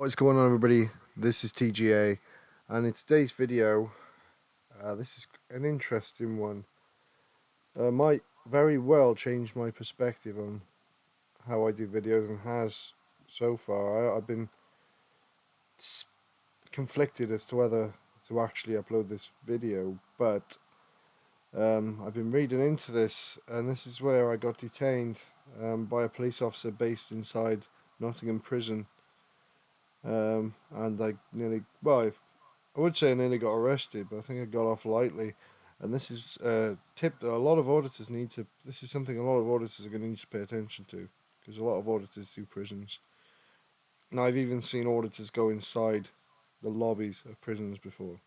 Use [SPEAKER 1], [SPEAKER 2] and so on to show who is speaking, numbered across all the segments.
[SPEAKER 1] What's going on, everybody? This is TGA, and in today's video, this is an interesting one. Might very well change my perspective on how I do videos, and has so far. I've been conflicted as to whether to actually upload this video, but I've been reading into this, and this is where I got detained by a police officer based inside Nottingham prison. And I nearly, well, I would say I nearly got arrested, but I think I got off lightly. And this is a tip that a lot of auditors need to. This is something a lot of auditors are going to need to pay attention to, because a lot of auditors do prisons. Now, I've even seen auditors go inside the lobbies of prisons before.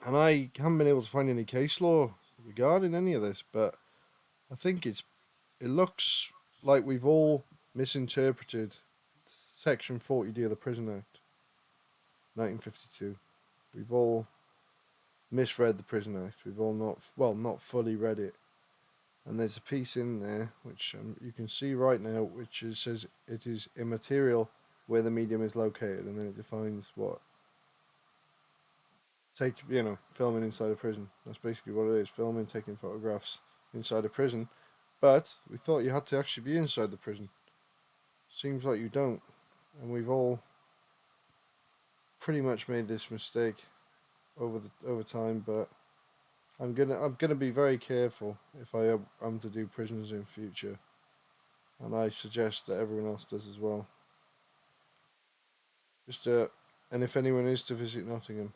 [SPEAKER 1] And I haven't been able to find any case law regarding any of this, but I think it looks like we've all misinterpreted Section 40D of the Prison Act, 1952. We've all misread the Prison Act. We've all not fully read it. And there's a piece in there which you can see right now, which says it is immaterial where the medium is located, and then it defines what. Filming inside a prison. That's basically what it is. Filming, taking photographs inside a prison. But we thought you had to actually be inside the prison. Seems like you don't. And we've all pretty much made this mistake over time, but I'm gonna be very careful if I am to do prisons in future, and I suggest that everyone else does as well. And if anyone is to visit Nottingham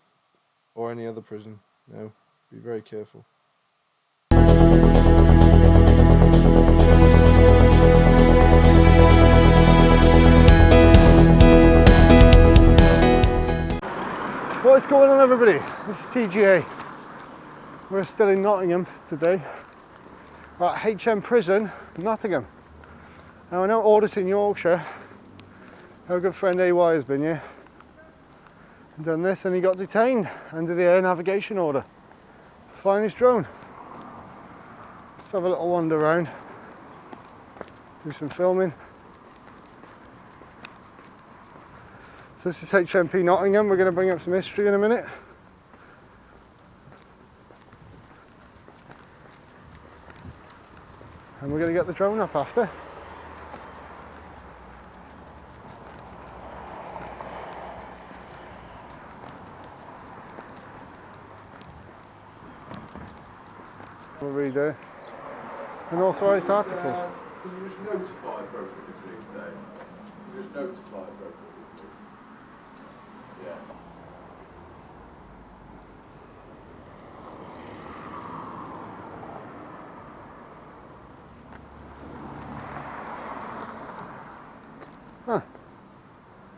[SPEAKER 1] or any other prison, now be very careful. What's going on, everybody? This is TGA. We're still in Nottingham today. We're at HM Prison, Nottingham. Now, I know auditing Yorkshire. Our good friend AY has been here and done this, and he got detained under the air navigation order for flying his drone. Let's have a little wander around, do some filming. So this is HMP Nottingham. We're going to bring up some history in a minute. And we're going to get the drone up after. We'll read unauthorised articles.
[SPEAKER 2] Can you just notify appropriately, please, Dave? Can you just notify appropriately, please? Yeah.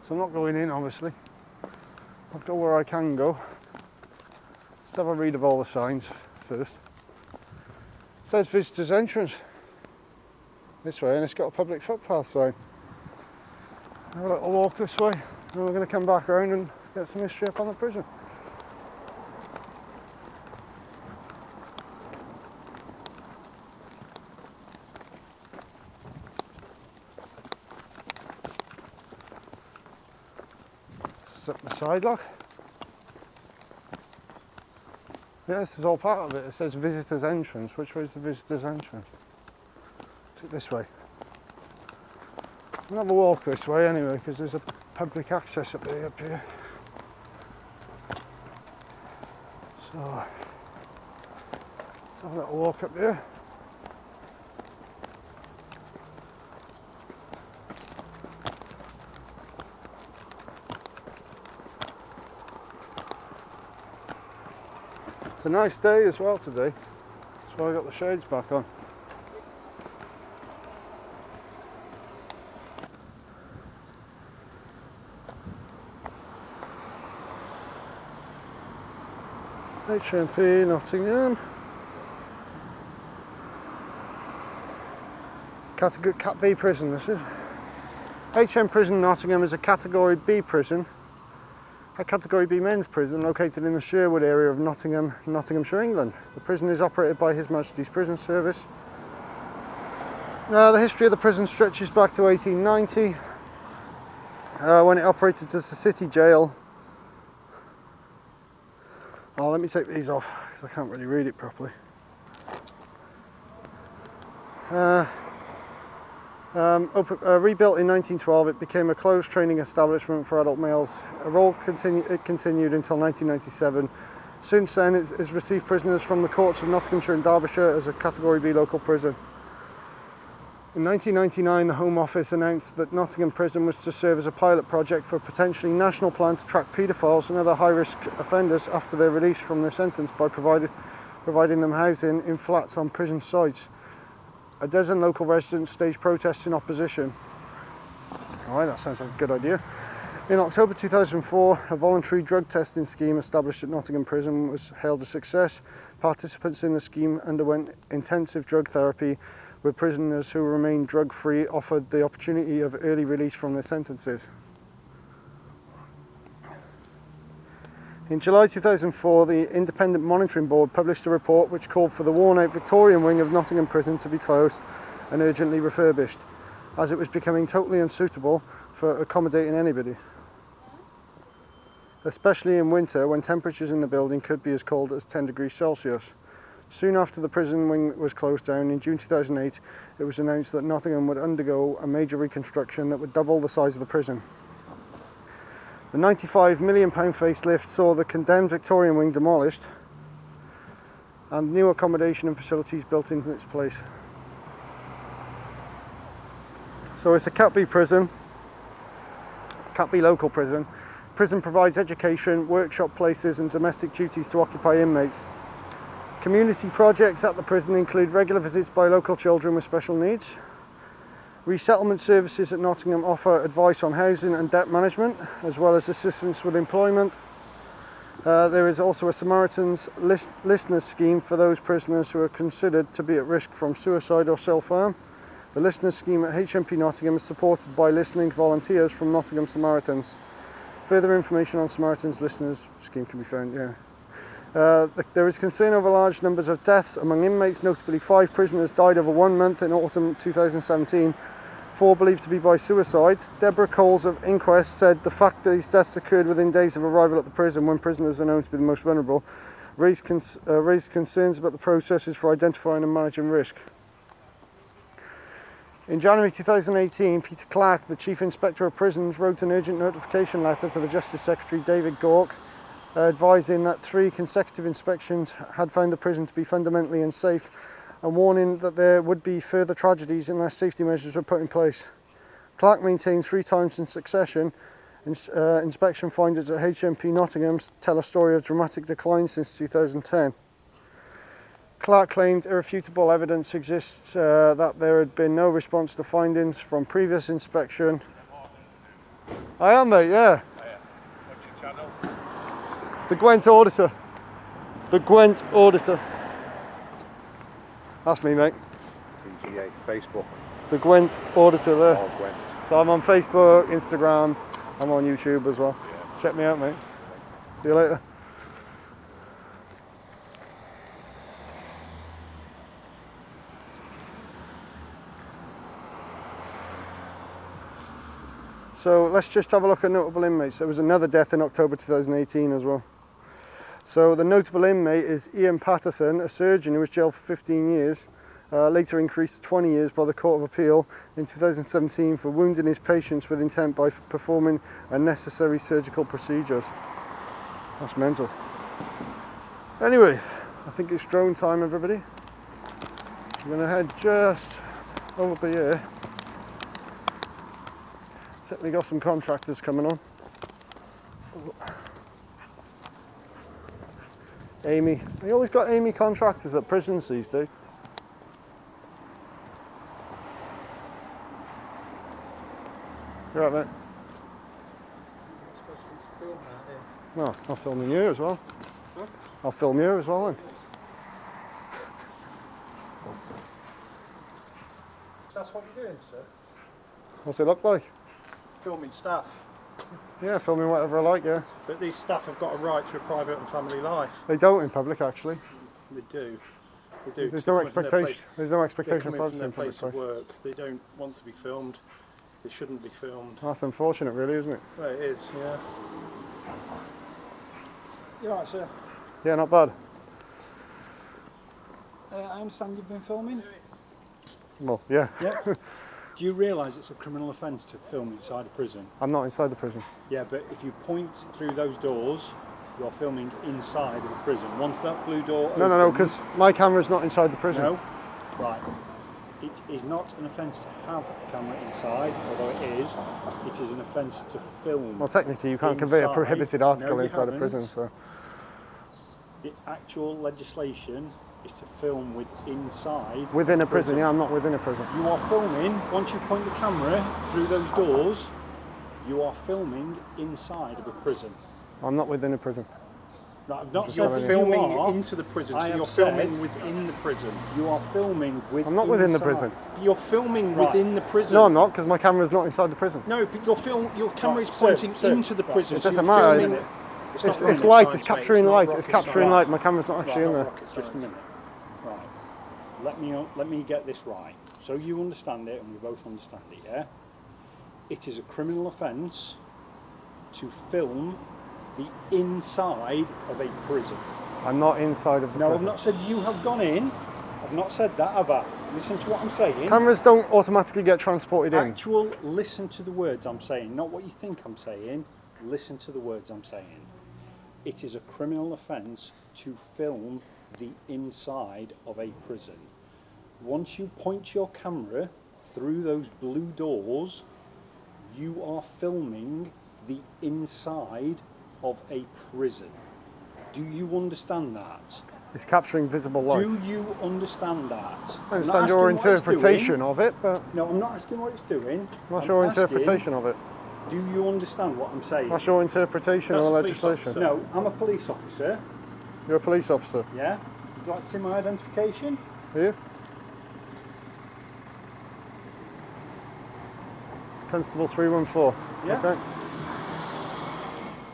[SPEAKER 1] So I'm not going in, obviously. I'll go where I can go. Let's have a read of all the signs first. It says visitors entrance this way, and it's got a public footpath sign. Have a little walk this way, and we're going to come back around and get some history up on the prison. Up the side lock. Yeah, this is all part of it. It says visitors entrance. Which way is the visitors entrance? Is it this way? We'll have a walk this way anyway, because there's a public access up here. So let's have a little walk up here. It's a nice day as well today. That's why I got the shades back on. HMP Nottingham. Cat B prison, this is. HM Prison Nottingham is a Category B prison. A Category B men's prison located in the Sherwood area of Nottingham, Nottinghamshire, England. The prison is operated by His Majesty's Prison Service. The history of the prison stretches back to 1890.
[SPEAKER 3] when it operated as a city jail. Oh, let me take these off because I can't really read it properly. Rebuilt in 1912, it became a closed training establishment for adult males. A role it continued until 1997. Since then, it's received prisoners from the courts of Nottinghamshire and Derbyshire as a Category B local prison. In 1999, the Home Office announced that Nottingham Prison was to serve as a pilot project for a potentially national plan to track paedophiles and other high-risk offenders after their release from their sentence by providing them housing in flats on prison sites. A dozen local residents staged protests in opposition. Alright, that sounds like a good idea. In October 2004, a voluntary drug testing scheme established at Nottingham Prison was hailed a success. Participants in the scheme underwent intensive drug therapy, with prisoners who remained drug-free offered the opportunity of early release from their sentences. In July 2004, the Independent Monitoring Board published a report which called for the worn-out Victorian wing of Nottingham Prison to be closed and urgently refurbished, as it was becoming totally unsuitable for accommodating anybody, especially in winter when temperatures in the building could be as cold as 10 degrees Celsius. Soon after the prison wing was closed down, in June 2008, it was announced that Nottingham would undergo a major reconstruction that would double the size of the prison. The £95 million facelift saw the condemned Victorian wing demolished and new accommodation and facilities built into its place. So it's a Cat B prison, Cat B local prison. Prison provides education, workshop places and domestic duties to occupy inmates. Community projects at the prison include regular visits by local children with special needs. Resettlement services at Nottingham offer advice on housing and debt management, as well as assistance with employment. There is also a Samaritan's Listeners scheme for those prisoners who are considered to be at risk from suicide or self-harm. The Listeners scheme at HMP Nottingham is supported by listening volunteers from Nottingham Samaritans. Further information on Samaritan's Listeners scheme can be found here. There is concern over large numbers of deaths among inmates. Notably, 5 prisoners died over 1 month in autumn 2017, 4 believed to be by suicide. Deborah Coles of Inquest said the fact that these deaths occurred within days of arrival at the prison, when prisoners are known to be the most vulnerable, raised concerns about the processes for identifying and managing risk. In January 2018, Peter Clark, the Chief Inspector of Prisons, wrote an urgent notification letter to the Justice Secretary David Gork, advising that 3 consecutive inspections had found the prison to be fundamentally unsafe and warning that there would be further tragedies unless safety measures were put in place. Clark maintained 3 times in succession inspection findings at HMP Nottingham tell a story of dramatic decline since 2010. Clark claimed irrefutable evidence exists that there had been no response to findings from previous inspection. I am, mate, yeah.
[SPEAKER 4] What's your channel?
[SPEAKER 3] The Gwent Auditor. The Gwent Auditor. That's me, mate.
[SPEAKER 4] TGA, Facebook.
[SPEAKER 3] The Gwent Auditor there.
[SPEAKER 4] Oh, Gwent.
[SPEAKER 3] So I'm on Facebook, Instagram, I'm on YouTube as well.
[SPEAKER 4] Yeah.
[SPEAKER 3] Check me out, mate. See you later. So let's just have a look at notable inmates. There was another death in October 2018 as well. So the notable inmate is Ian Patterson, a surgeon who was jailed for 15 years, later increased to 20 years by the Court of Appeal in 2017 for wounding his patients with intent by performing unnecessary surgical procedures. That's mental. Anyway, I think it's drone time, everybody. I'm going to head just over here. Certainly got some contractors coming on. Amy. We always got Amy contractors at prisons these days. You're right, mate.
[SPEAKER 5] You're supposed to film that here.
[SPEAKER 3] No, I'll film you as well.
[SPEAKER 5] Sorry?
[SPEAKER 3] I'll film you as well then.
[SPEAKER 5] That's what you're doing, sir?
[SPEAKER 3] What's it look like?
[SPEAKER 5] Filming staff.
[SPEAKER 3] Yeah, filming whatever I like, yeah.
[SPEAKER 5] But these staff have got a right to a private and family life.
[SPEAKER 3] They don't in public, actually.
[SPEAKER 5] They do. They do.
[SPEAKER 3] There's no expectation. There's no
[SPEAKER 5] They're
[SPEAKER 3] expectation of
[SPEAKER 5] coming from
[SPEAKER 3] privacy
[SPEAKER 5] their
[SPEAKER 3] in public.
[SPEAKER 5] place of work. They don't want to be filmed. They shouldn't be filmed.
[SPEAKER 3] That's unfortunate, really, isn't it?
[SPEAKER 5] Well, it is, yeah. You're right, sir.
[SPEAKER 3] Yeah, not bad.
[SPEAKER 5] I understand you've been filming.
[SPEAKER 3] Well, yeah.
[SPEAKER 5] Yeah. Do you realise it's a criminal offence to film inside a prison?
[SPEAKER 3] I'm not inside the prison.
[SPEAKER 5] Yeah, but if you point through those doors, you're filming inside of the prison. Once that blue door
[SPEAKER 3] No,
[SPEAKER 5] opens,
[SPEAKER 3] because my camera's not inside the prison.
[SPEAKER 5] No? Right. It is not an offence to have a camera inside, although it is an offence to film.
[SPEAKER 3] Well, technically, you can't convey a
[SPEAKER 5] inside.
[SPEAKER 3] prohibited article
[SPEAKER 5] No, you
[SPEAKER 3] inside a
[SPEAKER 5] haven't.
[SPEAKER 3] prison, so.
[SPEAKER 5] The actual legislation is to film inside.
[SPEAKER 3] Within
[SPEAKER 5] the
[SPEAKER 3] a prison, yeah, I'm not within a prison.
[SPEAKER 5] You are filming, once you point the camera through those doors, you are filming inside of a prison.
[SPEAKER 3] I'm not within a prison.
[SPEAKER 5] Right, I've not
[SPEAKER 3] Just
[SPEAKER 5] said
[SPEAKER 3] telling you.
[SPEAKER 5] filming
[SPEAKER 4] Filming into the prison,
[SPEAKER 5] I
[SPEAKER 4] so
[SPEAKER 5] have
[SPEAKER 4] you're
[SPEAKER 5] said-
[SPEAKER 4] filming within the prison.
[SPEAKER 5] You are filming with.
[SPEAKER 3] I'm not within the
[SPEAKER 5] inside.
[SPEAKER 3] prison.
[SPEAKER 4] You're filming
[SPEAKER 5] Right.
[SPEAKER 4] within the prison.
[SPEAKER 3] No, I'm not, because my camera's not inside the prison.
[SPEAKER 4] No, but your camera is
[SPEAKER 5] Right,
[SPEAKER 4] pointing
[SPEAKER 5] sir,
[SPEAKER 4] into the
[SPEAKER 5] right.
[SPEAKER 4] prison.
[SPEAKER 3] It
[SPEAKER 4] so
[SPEAKER 3] doesn't
[SPEAKER 4] you're
[SPEAKER 3] matter.
[SPEAKER 4] filming-
[SPEAKER 3] It's,
[SPEAKER 4] not
[SPEAKER 3] it's
[SPEAKER 4] rocket
[SPEAKER 3] light,
[SPEAKER 4] science,
[SPEAKER 3] it's
[SPEAKER 4] mate,
[SPEAKER 3] capturing
[SPEAKER 4] not
[SPEAKER 3] light, it's
[SPEAKER 4] rocket
[SPEAKER 3] capturing
[SPEAKER 4] science.
[SPEAKER 3] light. My camera's not actually in
[SPEAKER 5] Right,
[SPEAKER 3] there.
[SPEAKER 5] not rocket science. Just a minute. Right. Let me get this right. So you understand it, and we both understand it, yeah? It is a criminal offence to film the inside of a prison.
[SPEAKER 3] I'm not inside of the
[SPEAKER 5] No, I've
[SPEAKER 3] prison.
[SPEAKER 5] not said you have gone in. I've not said that, have I? Listen to what I'm saying.
[SPEAKER 3] Cameras don't automatically get transported in.
[SPEAKER 5] Listen to the words I'm saying, not what you think I'm saying. Listen to the words I'm saying. It is a criminal offence to film the inside of a prison. Once you point your camera through those blue doors, you are filming the inside of a prison. Do you understand that?
[SPEAKER 3] It's capturing visible light.
[SPEAKER 5] Do you understand that?
[SPEAKER 3] I
[SPEAKER 5] I'm not
[SPEAKER 3] understand
[SPEAKER 5] asking
[SPEAKER 3] your
[SPEAKER 5] what it's
[SPEAKER 3] interpretation
[SPEAKER 5] doing.
[SPEAKER 3] of it, but
[SPEAKER 5] No, I'm not asking what it's doing.
[SPEAKER 3] what's
[SPEAKER 5] I'm
[SPEAKER 3] your
[SPEAKER 5] asking,
[SPEAKER 3] interpretation of it?
[SPEAKER 5] Do you understand what I'm saying?
[SPEAKER 3] What's your interpretation
[SPEAKER 4] That's
[SPEAKER 3] of the
[SPEAKER 4] a police
[SPEAKER 3] legislation?
[SPEAKER 4] officer.
[SPEAKER 5] No, I'm a police officer,
[SPEAKER 3] You're a police officer,
[SPEAKER 5] yeah? Would you like to see my identification?
[SPEAKER 3] are you? Constable 314.
[SPEAKER 5] Yeah.
[SPEAKER 3] Okay.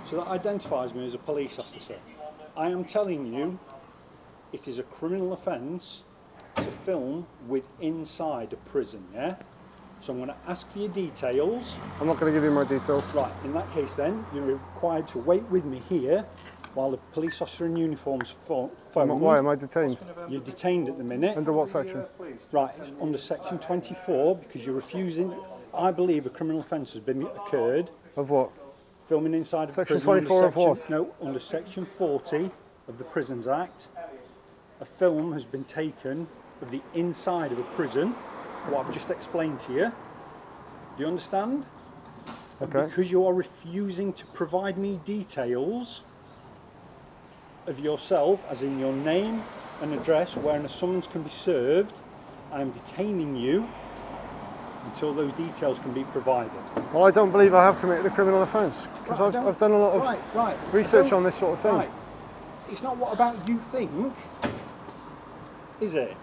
[SPEAKER 5] So that identifies me as a police officer. I am telling you, it is a criminal offence to film with inside a prison, yeah? So I'm going to ask for your details.
[SPEAKER 3] I'm not going to give you my details.
[SPEAKER 5] Right, in that case then, you're required to wait with me here while the police officer in uniform's phone.
[SPEAKER 3] Why am I detained?
[SPEAKER 5] You're detained at the minute.
[SPEAKER 3] Under what section?
[SPEAKER 5] Right, it's under section 24 because you're refusing. I believe a criminal offence has been occurred.
[SPEAKER 3] Of what?
[SPEAKER 5] Filming inside of
[SPEAKER 3] Section
[SPEAKER 5] prison. under
[SPEAKER 3] 24 of
[SPEAKER 5] section-
[SPEAKER 3] what?
[SPEAKER 5] No, under section 40 of the Prisons Act. A film has been taken of the inside of a prison. What I've just explained to you. Do you understand? And
[SPEAKER 3] Okay.
[SPEAKER 5] because you are refusing to provide me details of yourself, as in your name and address, where a summons can be served, I am detaining you until those details can be provided.
[SPEAKER 3] Well, I don't believe I have committed a criminal offence because
[SPEAKER 5] Right, I don't-
[SPEAKER 3] I've done a lot of
[SPEAKER 5] right.
[SPEAKER 3] research
[SPEAKER 5] I don't-
[SPEAKER 3] on this sort of thing.
[SPEAKER 5] Right. It's not what about you think, is it?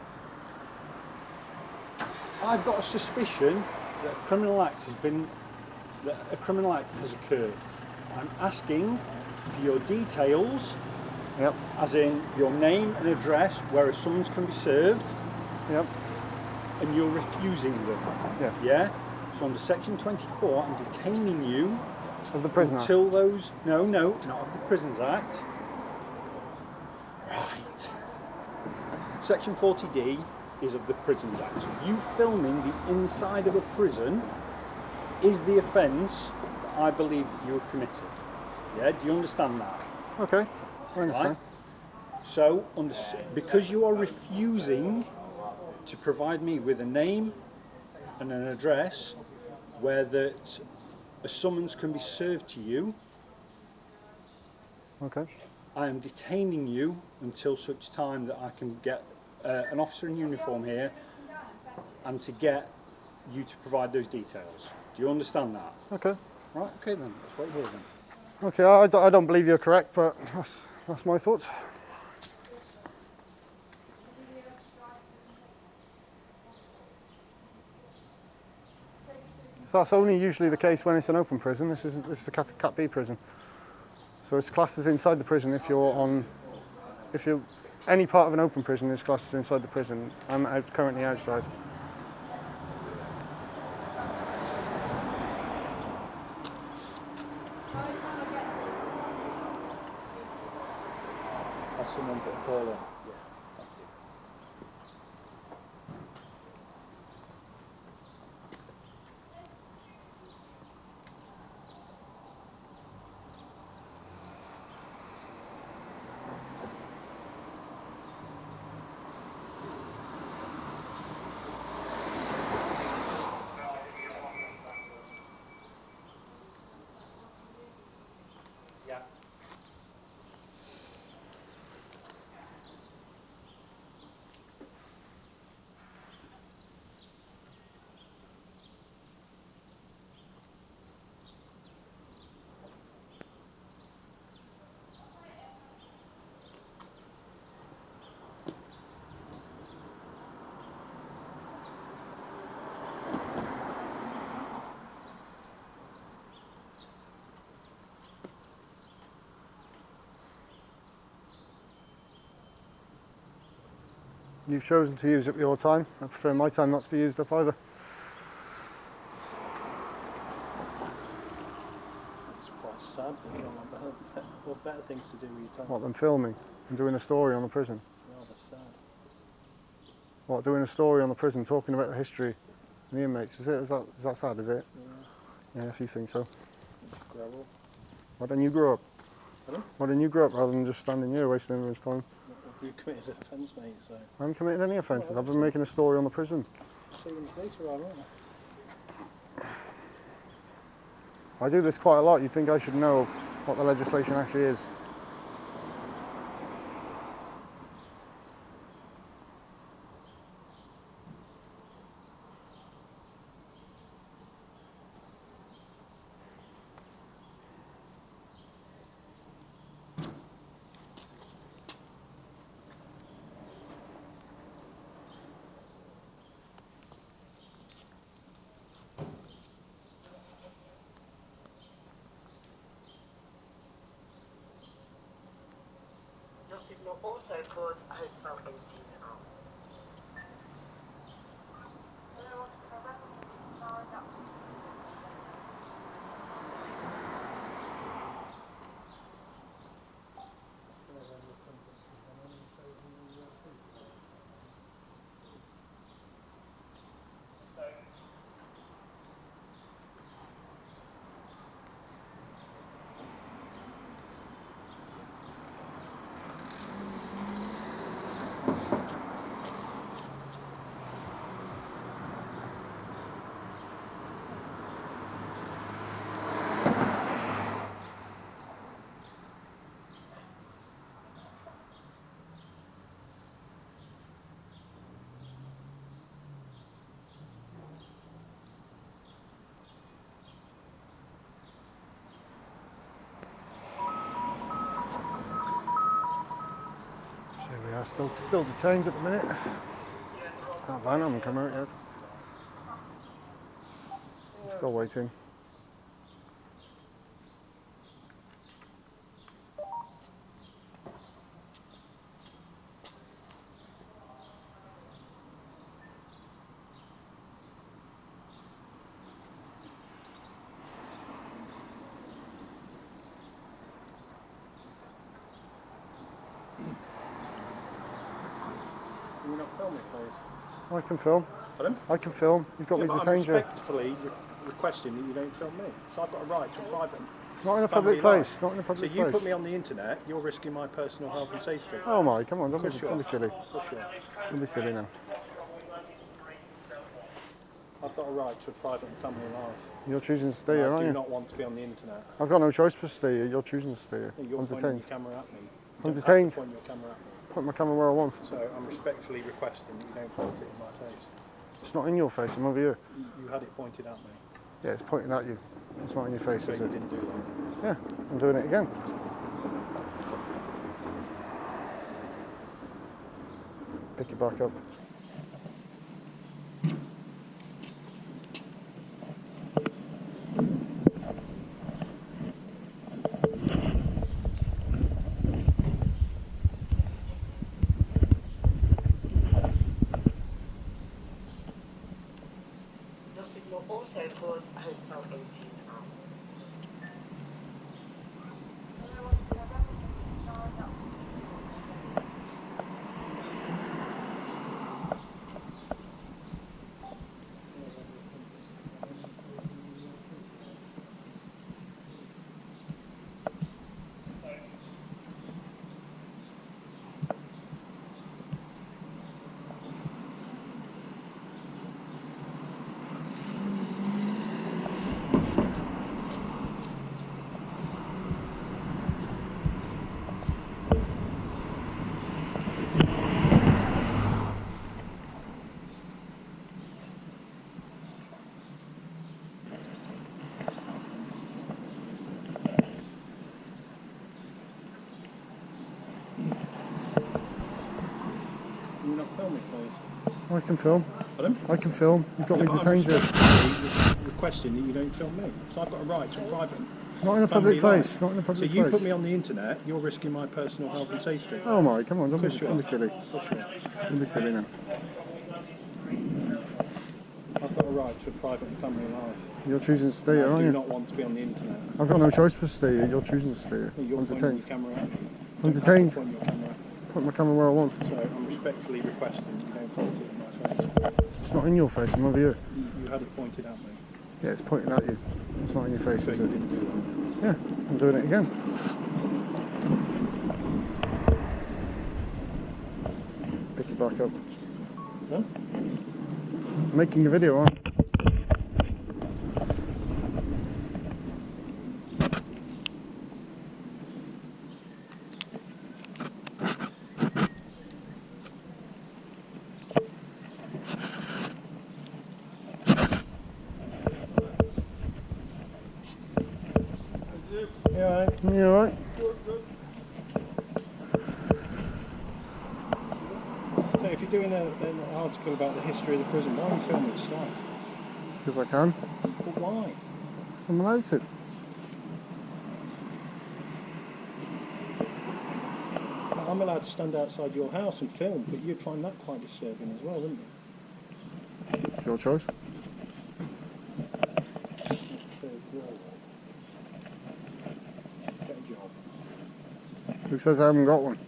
[SPEAKER 5] I've got a suspicion that a criminal act has occurred. I'm asking for your details,
[SPEAKER 3] Yep,
[SPEAKER 5] as in your name and address where a summons can be served,
[SPEAKER 3] yep,
[SPEAKER 5] and you're refusing them.
[SPEAKER 3] yes.
[SPEAKER 5] Yeah? So under section 24, I'm detaining you
[SPEAKER 3] Of the Prison Act.
[SPEAKER 5] until those. No, not of the Prisons Act. Right. Section 40D is of the Prisons Act. So you filming the inside of a prison is the offence that I believe you have committed. Yeah, do you understand that?
[SPEAKER 3] Okay, I understand.
[SPEAKER 5] Right. So, because you are refusing to provide me with a name and an address where that a summons can be served to you,
[SPEAKER 3] Okay.
[SPEAKER 5] I am detaining you until such time that I can get an officer in uniform here and to get you to provide those details. Do you understand that?
[SPEAKER 3] Okay.
[SPEAKER 5] Right, okay then, let's wait here then.
[SPEAKER 3] Okay, I don't believe you're correct, but that's my thoughts. So that's only usually the case when it's an open prison. This is a Cat B prison. So it's classed as inside the prison if you're any part of an open prison is classed as inside the prison. I'm currently outside.
[SPEAKER 5] someone put a call in? Yeah, thank you. Yeah.
[SPEAKER 3] You've chosen to use up your time. I prefer my time not to be used up either.
[SPEAKER 5] It's quite sad, but you know, better things to do with your time.
[SPEAKER 3] What, than filming and doing a story on the prison?
[SPEAKER 5] Rather sad.
[SPEAKER 3] What, doing a story on the prison, talking about the history and the inmates? Is that sad, is it?
[SPEAKER 5] Yeah.
[SPEAKER 3] Yeah, if you think so.
[SPEAKER 5] Grow up.
[SPEAKER 3] Why don't you grow up?
[SPEAKER 5] Pardon?
[SPEAKER 3] Why don't you grow up rather than just standing here wasting everyone's time?
[SPEAKER 5] You committed an offence, mate, so...
[SPEAKER 3] I haven't committed any offences.
[SPEAKER 5] Well,
[SPEAKER 3] I've been making a story on the prison.
[SPEAKER 5] 2 months later, aren't I?
[SPEAKER 3] I do this quite a lot. You think I should know what the legislation actually is?
[SPEAKER 6] Signal also cause hotel engine arm.
[SPEAKER 3] Here we are, still detained at the minute. That van hasn't come out yet. Still waiting.
[SPEAKER 5] Can you not film me, please?
[SPEAKER 3] I can film.
[SPEAKER 5] Pardon?
[SPEAKER 3] I can film. You've got
[SPEAKER 5] Yeah,
[SPEAKER 3] me
[SPEAKER 5] but I'm
[SPEAKER 3] detained here.
[SPEAKER 5] respectfully requesting that you don't film me. So I've got a right to a private
[SPEAKER 3] Not in a
[SPEAKER 5] family
[SPEAKER 3] public place.
[SPEAKER 5] life.
[SPEAKER 3] Not in a public
[SPEAKER 5] So you
[SPEAKER 3] place.
[SPEAKER 5] put me on the internet, you're risking my personal health and safety.
[SPEAKER 3] Oh my, come on, don't be
[SPEAKER 5] Of course you
[SPEAKER 3] silly.
[SPEAKER 5] are. Of course you are.
[SPEAKER 3] Don't be silly now.
[SPEAKER 5] I've got a right to a private and family life.
[SPEAKER 3] You're choosing to stay
[SPEAKER 5] And
[SPEAKER 3] here,
[SPEAKER 5] I
[SPEAKER 3] aren't
[SPEAKER 5] do
[SPEAKER 3] you?
[SPEAKER 5] not want to be on the internet.
[SPEAKER 3] I've got no choice but to stay here. You're choosing to stay here.
[SPEAKER 5] You're
[SPEAKER 3] I'm
[SPEAKER 5] pointing
[SPEAKER 3] detained.
[SPEAKER 5] your camera at me. You
[SPEAKER 3] I'm
[SPEAKER 5] don't have
[SPEAKER 3] detained.
[SPEAKER 5] to point your camera at me.
[SPEAKER 3] Put my camera where I want.
[SPEAKER 5] So I'm respectfully requesting that you don't point it in my face.
[SPEAKER 3] It's not in your face, I'm over here.
[SPEAKER 5] You had it pointed at me.
[SPEAKER 3] Yeah, it's pointing at you. It's not in your face,
[SPEAKER 5] So
[SPEAKER 3] is
[SPEAKER 5] you
[SPEAKER 3] it?
[SPEAKER 5] didn't do that.
[SPEAKER 3] Yeah, I'm doing it again. Pick it back up.
[SPEAKER 6] The signal also cause hotel engine arm.
[SPEAKER 4] film me, please?
[SPEAKER 3] I can film.
[SPEAKER 4] Pardon?
[SPEAKER 3] I can film. You've got me
[SPEAKER 4] I'm
[SPEAKER 3] detained here.
[SPEAKER 4] respectfully requesting that you don't film me. So I've got a right to a private.
[SPEAKER 3] Not in a
[SPEAKER 4] family
[SPEAKER 3] public place.
[SPEAKER 4] life.
[SPEAKER 3] Not in a public
[SPEAKER 4] So you
[SPEAKER 3] place.
[SPEAKER 4] put me on the internet, you're risking my personal health and safety.
[SPEAKER 3] Oh my, come on, don't be
[SPEAKER 4] Of course you
[SPEAKER 3] silly.
[SPEAKER 4] are.
[SPEAKER 3] Don't be silly now.
[SPEAKER 4] I've got a right to a private and family life.
[SPEAKER 3] You're choosing to stay here,
[SPEAKER 4] I
[SPEAKER 3] aren't
[SPEAKER 4] do
[SPEAKER 3] you?
[SPEAKER 4] not want to be on the internet.
[SPEAKER 3] I've got no choice but to stay here. You're choosing to stay here.
[SPEAKER 4] You're
[SPEAKER 3] I'm
[SPEAKER 4] pointing
[SPEAKER 3] detained.
[SPEAKER 4] your camera at me.
[SPEAKER 3] I'm
[SPEAKER 4] You don't have to
[SPEAKER 3] detained.
[SPEAKER 4] point your camera.
[SPEAKER 3] Put my camera where I want.
[SPEAKER 4] So I'm respectfully requesting that you don't point it in my face.
[SPEAKER 3] It's not in your face, I'm over here.
[SPEAKER 4] You had it pointed at me.
[SPEAKER 3] Yeah, it's pointing at you. It's not in your face,
[SPEAKER 4] So
[SPEAKER 3] is
[SPEAKER 4] you
[SPEAKER 3] it?
[SPEAKER 4] didn't do that.
[SPEAKER 3] Yeah, I'm doing it again. Pick it back up.
[SPEAKER 4] No?
[SPEAKER 3] I'm making a video, aren't I?
[SPEAKER 4] You alright?
[SPEAKER 3] You alright?
[SPEAKER 4] So if you're doing an article about the history of the prison, why are you filming stuff?
[SPEAKER 3] Because I can.
[SPEAKER 4] But why?
[SPEAKER 3] Because I'm allowed to.
[SPEAKER 4] I'm allowed to stand outside your house and film, but you'd find that quite disturbing as well, wouldn't you?
[SPEAKER 3] It's your choice.
[SPEAKER 4] So, well, get a job.
[SPEAKER 3] Who says I haven't got one?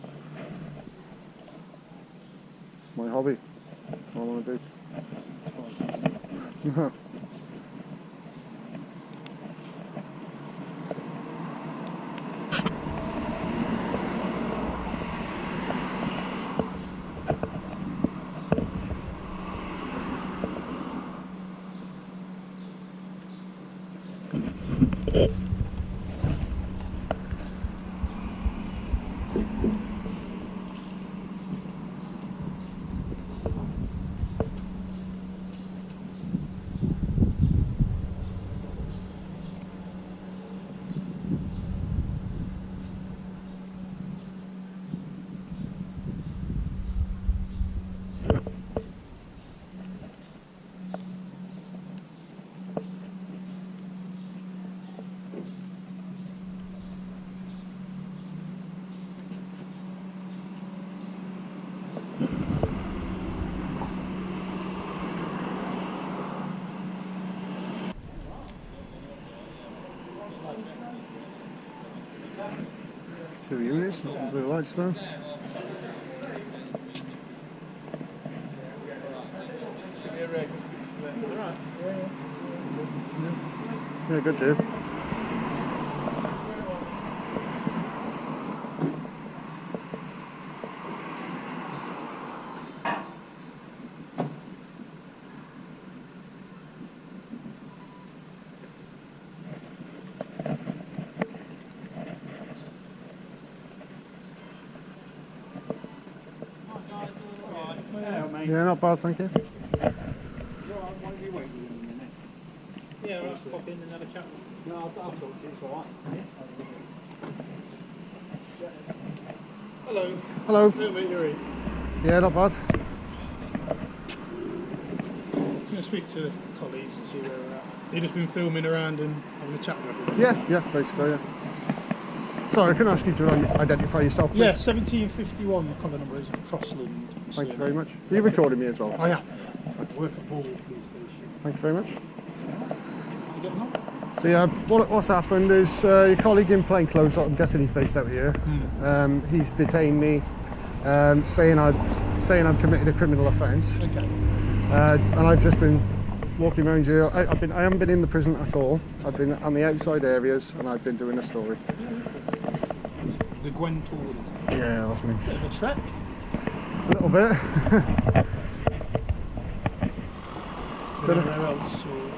[SPEAKER 3] It's my hobby. That's what I want to do.
[SPEAKER 4] It's fine.
[SPEAKER 3] Two units, not blue lights though. Yeah, good job. Yeah, not bad, thank you.
[SPEAKER 4] Yeah, I'll pop in and have a chat.
[SPEAKER 5] No, I'll talk to you, it's alright.
[SPEAKER 4] Hello.
[SPEAKER 3] Hello.
[SPEAKER 4] Mate, you're in.
[SPEAKER 3] Yeah, not bad.
[SPEAKER 4] I'm going to speak to colleagues and see where we're at. You've just been filming around and having a chat with everyone?
[SPEAKER 3] Yeah, basically, yeah. Sorry, I couldn't ask you to identify yourself, please.
[SPEAKER 4] Yeah, 1751, the contact number is Crossland.
[SPEAKER 3] Thank you very much. Are you recording me as well?
[SPEAKER 4] Oh, yeah. I work at Ball Police Station.
[SPEAKER 3] Thank you very much.
[SPEAKER 4] You getting on?
[SPEAKER 3] So yeah, what's happened is your colleague in plain clothes, I'm guessing he's based out here, he's detained me, saying I've committed a criminal offence.
[SPEAKER 4] Okay.
[SPEAKER 3] And I've just been walking around here. I haven't been in the prison at all. I've been on the outside areas and I've been doing a story.
[SPEAKER 4] The Gwen tour.
[SPEAKER 3] Yeah, that's me.
[SPEAKER 4] Bit of a trek.
[SPEAKER 3] A little bit.
[SPEAKER 4] Anywhere else? Or...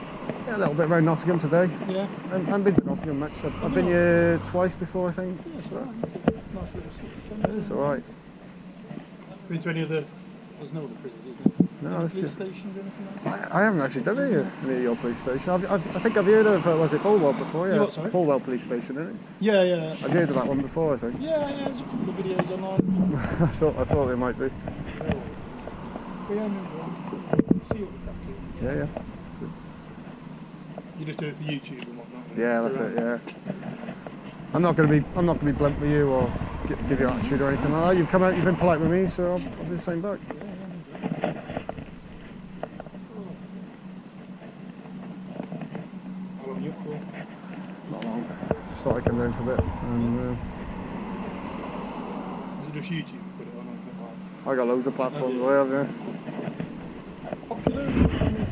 [SPEAKER 3] Yeah, a little bit around Nottingham today.
[SPEAKER 4] Yeah.
[SPEAKER 3] I haven't been to Nottingham much. I've been here twice before, I think.
[SPEAKER 4] Yeah, it's alright. Nice little city centre.
[SPEAKER 3] It's alright.
[SPEAKER 4] Been to any other... There's no other prisons, is there?
[SPEAKER 3] No,
[SPEAKER 4] Any
[SPEAKER 3] this
[SPEAKER 4] police
[SPEAKER 3] is,
[SPEAKER 4] stations or anything like that?
[SPEAKER 3] I haven't actually done it here near your police station. I think I've heard of, was it Bulwell before? Yeah,
[SPEAKER 4] You what, sorry?
[SPEAKER 3] Bulwell police station, isn't it?
[SPEAKER 4] Yeah, yeah.
[SPEAKER 3] I've heard of that one before, I think.
[SPEAKER 4] Yeah, there's a couple of videos online.
[SPEAKER 3] I thought there might be.
[SPEAKER 4] Yeah, no, see what the crack is.
[SPEAKER 3] Yeah, yeah.
[SPEAKER 4] You just do it for YouTube and whatnot.
[SPEAKER 3] Yeah, that's it, yeah. I'm not gonna be blunt with you or give you attitude or anything like that. You've come out, you've been polite with me, so I'll do the same back.
[SPEAKER 4] How long are you up for?
[SPEAKER 3] Not long. Just thought I'd come down for a bit. And,
[SPEAKER 4] Is it just YouTube you put it on? Or is it
[SPEAKER 3] I got loads of platforms I have, yeah.
[SPEAKER 4] like popular?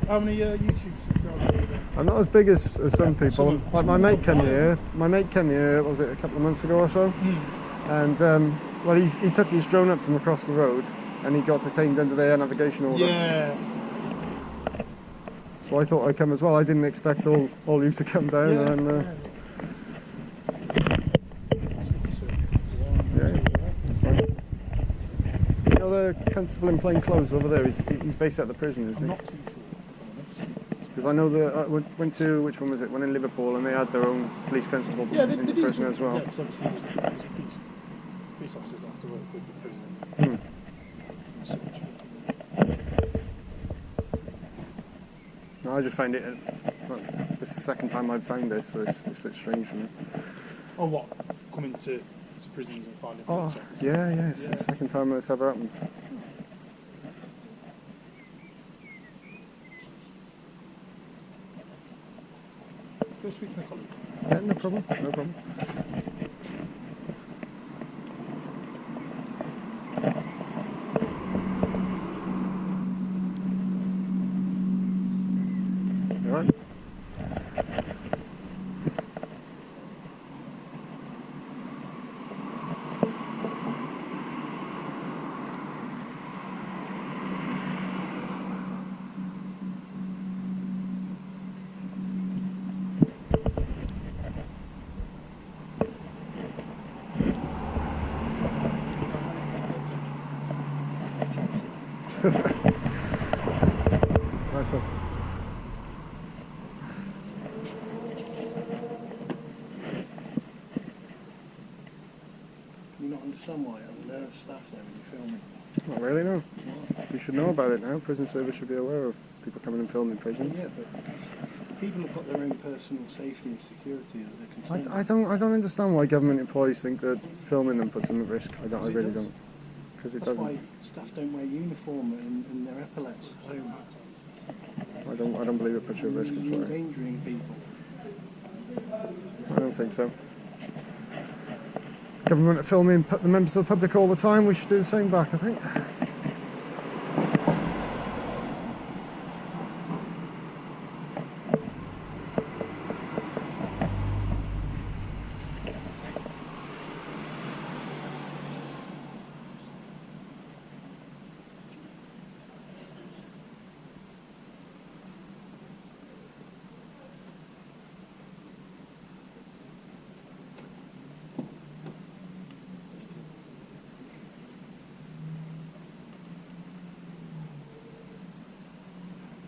[SPEAKER 4] How many YouTube subscribers are there?
[SPEAKER 3] I'm not as big as some people. Like my mate came here, what was it, a couple of months ago or so? And, well, he took his drone up from across the road and he got detained under their navigation order.
[SPEAKER 4] Yeah.
[SPEAKER 3] So I thought I'd come as well. I didn't expect all you to come down.
[SPEAKER 4] Yeah.
[SPEAKER 3] And, that's fine. You know the constable in plain clothes over there, he's based at the prison, isn't
[SPEAKER 4] I'm
[SPEAKER 3] he?
[SPEAKER 4] not too sure.
[SPEAKER 3] Because I know that I went to, which one was it, one in Liverpool, and they had their own police constable
[SPEAKER 4] Yeah,
[SPEAKER 3] in the prison as well.
[SPEAKER 4] Yeah, because obviously there's police officers have to work with the prison.
[SPEAKER 3] Hmm.
[SPEAKER 4] And such.
[SPEAKER 3] No, I just found it, this is the second time I've found this, so it's a bit strange for me.
[SPEAKER 4] Oh, what? Coming to prisons and finding
[SPEAKER 3] Oh,
[SPEAKER 4] police officers?
[SPEAKER 3] yeah, it's the second time that's ever happened.
[SPEAKER 4] Go speak to my colleague.
[SPEAKER 3] Yeah, no problem. You all right? Nice one.
[SPEAKER 4] Do you not understand why there are staff there when you're filming?
[SPEAKER 3] Not really, no. You should know about it now. Prison service should be aware of people coming and filming prisons.
[SPEAKER 4] Yeah, but people have got their own personal safety and security that they're concerned
[SPEAKER 3] I don't understand why government employees think that filming them puts them at risk. I
[SPEAKER 4] Because it
[SPEAKER 3] really
[SPEAKER 4] does.
[SPEAKER 3] don't. Because it
[SPEAKER 4] That's
[SPEAKER 3] doesn't.
[SPEAKER 4] why staff don't wear uniform and their epaulets at home.
[SPEAKER 3] I don't believe it puts you at risk. I'm
[SPEAKER 4] You're
[SPEAKER 3] sorry.
[SPEAKER 4] endangering people.
[SPEAKER 3] I don't think so. Government are filming the members of the public all the time. We should do the same back, I think.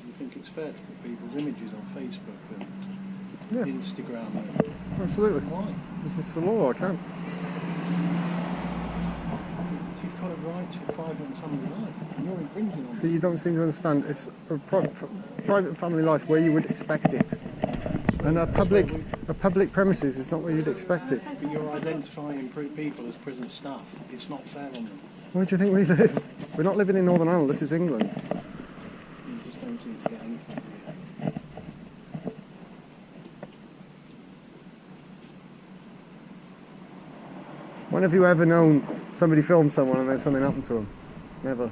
[SPEAKER 4] Do you think it's fair to put people's images on Facebook and
[SPEAKER 3] Yeah,
[SPEAKER 4] Instagram? And
[SPEAKER 3] absolutely.
[SPEAKER 4] why?
[SPEAKER 3] This is the law. I can't.
[SPEAKER 4] You've got a right to a private and family life, and you're infringing on
[SPEAKER 3] See, you don't seem to understand. It's a private family life where you would expect it, and a public premises is not where you'd expect it.
[SPEAKER 4] But you're identifying people as prison staff. It's not fair on them.
[SPEAKER 3] Where do you think we live? We're not living in Northern Ireland. This is England.
[SPEAKER 4] You just don't seem to get anything really.
[SPEAKER 3] When have you ever known somebody filmed someone and then something happened to them? Never.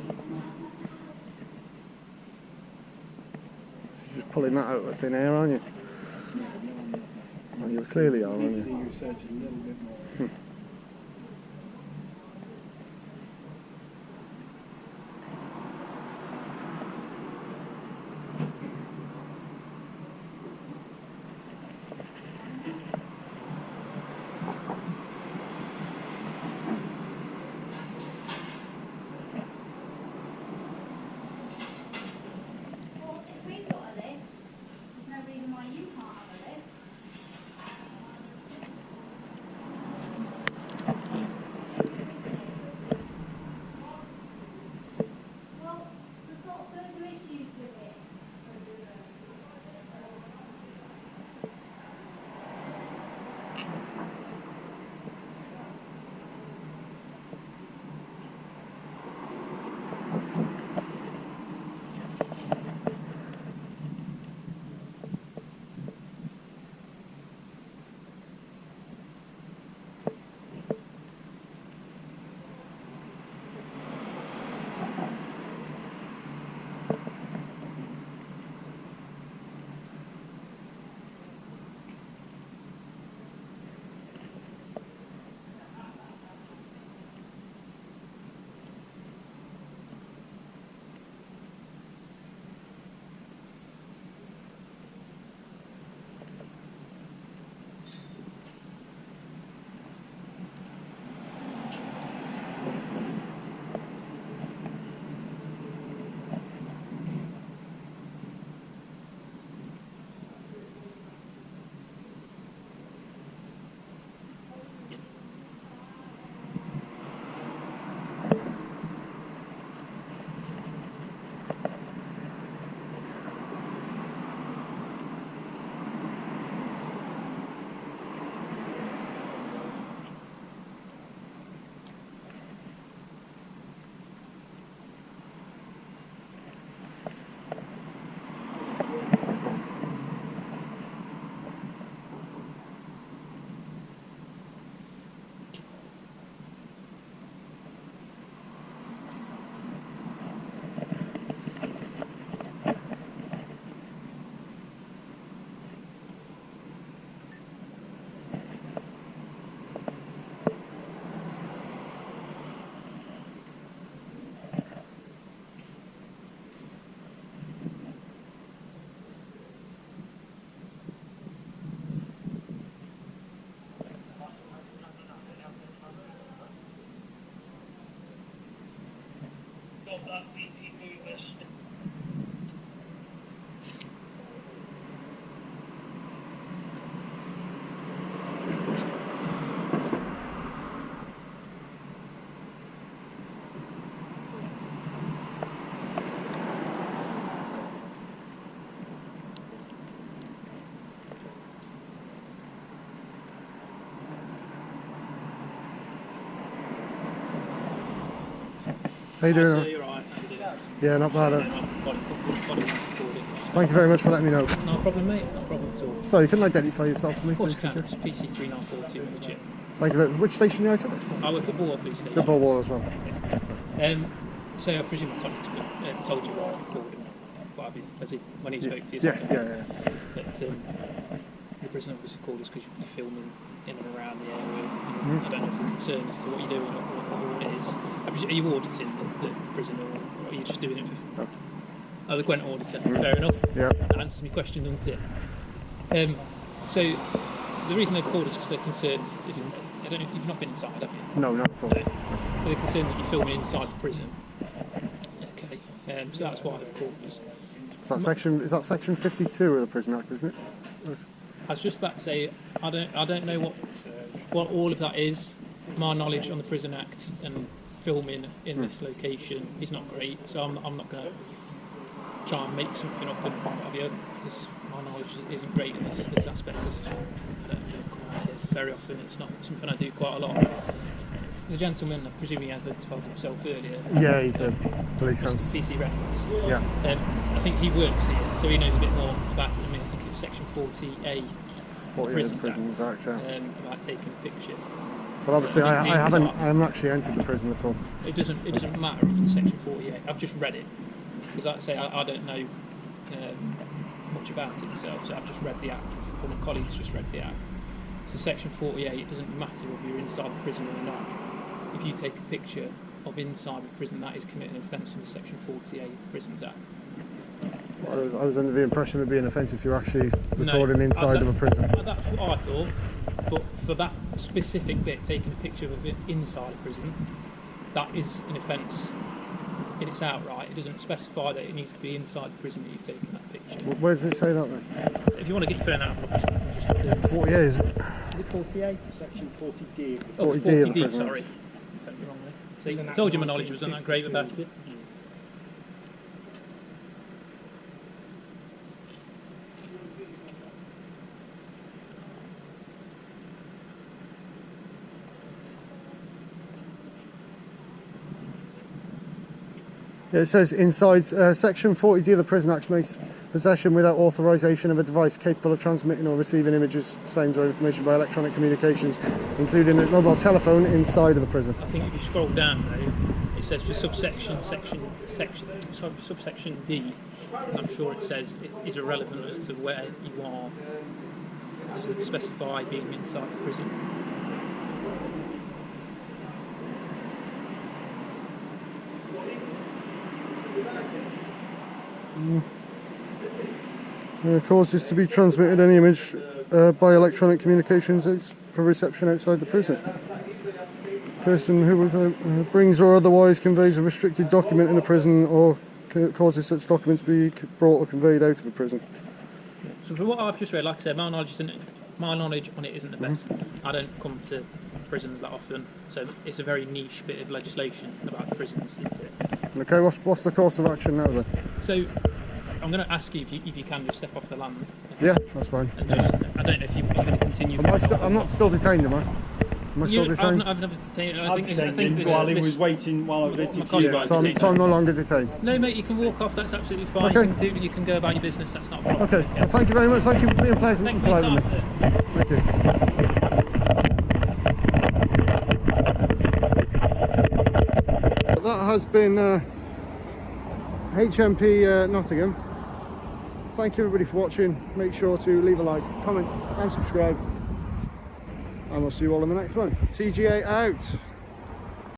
[SPEAKER 3] You're just pulling that out of thin air, aren't you? Well, you clearly are, aren't you?
[SPEAKER 4] See, research a little bit more.
[SPEAKER 7] Well, if we've got a list, there's no reason why you can't have a list.
[SPEAKER 3] How you doing?
[SPEAKER 8] You're right.
[SPEAKER 3] Yeah, not bad. Thank you very much for letting me know.
[SPEAKER 8] No problem, mate. It's not a problem at all.
[SPEAKER 3] Sorry, you couldn't identify yourself for me,
[SPEAKER 8] Of course
[SPEAKER 3] please,
[SPEAKER 8] you can.
[SPEAKER 3] could you?
[SPEAKER 8] It's PC3942 in the chip.
[SPEAKER 3] Thank you. Which station are you out at?
[SPEAKER 8] I work at Ball Police Station.
[SPEAKER 3] Good ball wall as well.
[SPEAKER 8] So I presume my colleagues told you what I called him. What have you? Has he, when he spoke to you?
[SPEAKER 3] Yes, yeah.
[SPEAKER 8] But the prison obviously called us because you're filming in and around the area.
[SPEAKER 3] Mm-hmm.
[SPEAKER 8] I don't know if you're concerned as to what you're doing or what it is. Are you auditing the prison or are you just doing it for... Oh, the Gwent auditor. Fair enough.
[SPEAKER 3] Yeah.
[SPEAKER 8] That answers my question, doesn't it? So the reason they've called us is because they're concerned. You've not been inside, have you?
[SPEAKER 3] No, not at all.
[SPEAKER 8] No. So they're concerned that you're filming inside the prison. Okay. So that's why they've called us.
[SPEAKER 3] Is that section 52 of the Prison Act, isn't it?
[SPEAKER 8] I was just about to say I don't know what all of that is. My knowledge on the Prison Act and filming in this location is not great, so I'm not going to try and make something up and what have you, because my knowledge isn't great in this aspect. I don't come out here very often. It's not something I do quite a lot. The gentleman, I presume he identified himself earlier.
[SPEAKER 3] Yeah, he's a police constable.
[SPEAKER 8] PC Records.
[SPEAKER 3] Yeah.
[SPEAKER 8] I think he works here, so he knows a bit more about it than me. I think it's section 40A.
[SPEAKER 3] 40 of the Prisons Act, yeah.
[SPEAKER 8] About taking a picture.
[SPEAKER 3] But obviously, I haven't actually entered the prison at all.
[SPEAKER 8] It doesn't matter if it's section 48. I've just read it because, like I say, I don't know much about it myself. So I've just read the act, or my colleagues just read the act. So section 48, it doesn't matter if you're inside the prison or not. If you take a picture of inside the prison, that is committing an offence under section 48 of the Prisons Act.
[SPEAKER 3] I was under the impression there'd be an offence if you're actually recording inside of a prison.
[SPEAKER 8] That's what I thought. But for that specific bit, taking a picture of it inside a prison, that is an offence in its outright. It doesn't specify that it needs to be inside the prison that you've taken that picture.
[SPEAKER 3] Where does it say that then?
[SPEAKER 8] If you want to get your phone out, just do it.
[SPEAKER 3] 48, is it?
[SPEAKER 8] Is it 48?
[SPEAKER 5] Section 40D.
[SPEAKER 3] 40D of the
[SPEAKER 8] 40D,
[SPEAKER 3] Prison
[SPEAKER 8] sorry.
[SPEAKER 3] Act.
[SPEAKER 8] Totally wrong there. See, I told you my knowledge wasn't that great about it.
[SPEAKER 3] Yeah, it says inside section 40D of the Prison Act makes possession without authorisation of a device capable of transmitting or receiving images, sounds or information by electronic communications, including a mobile telephone inside of the prison.
[SPEAKER 8] I think if you scroll down though, it says for subsection D. I'm sure it says it is irrelevant as to where you are. It doesn't specify being inside the prison.
[SPEAKER 3] Causes to be transmitted any image by electronic communications for reception outside the prison. Person who brings or otherwise conveys a restricted document in a prison or causes such documents to be brought or conveyed out of a prison.
[SPEAKER 8] So from what I've just read, like I said, my knowledge on it isn't the best. I don't come to prisons that often, so it's a very niche bit of legislation about prisons, isn't it?
[SPEAKER 3] Okay, what's the course of action now then?
[SPEAKER 8] So I'm going to ask you if you can just step off the land.
[SPEAKER 3] Yeah, that's fine.
[SPEAKER 8] And just, I don't know if you're going to continue.
[SPEAKER 3] I'm not still detained, am I? Am I still detained?
[SPEAKER 8] I've never detained. I
[SPEAKER 5] I've
[SPEAKER 8] think
[SPEAKER 5] detained him while he was waiting, while I was waiting for you.
[SPEAKER 3] So I'm no longer detained.
[SPEAKER 8] No, mate, you can walk off. That's absolutely fine.
[SPEAKER 3] Okay.
[SPEAKER 8] You can go about your business. That's not a problem.
[SPEAKER 3] Okay, well, thank you very much. Thank you for being pleasant.
[SPEAKER 8] Thank you for your
[SPEAKER 3] polite
[SPEAKER 8] time,
[SPEAKER 3] with me.
[SPEAKER 8] sir.
[SPEAKER 3] Thank you. That has been HMP Nottingham. Thank you everybody for watching. Make sure to leave a like, comment and subscribe. And we'll see you all in the next one. TGA out.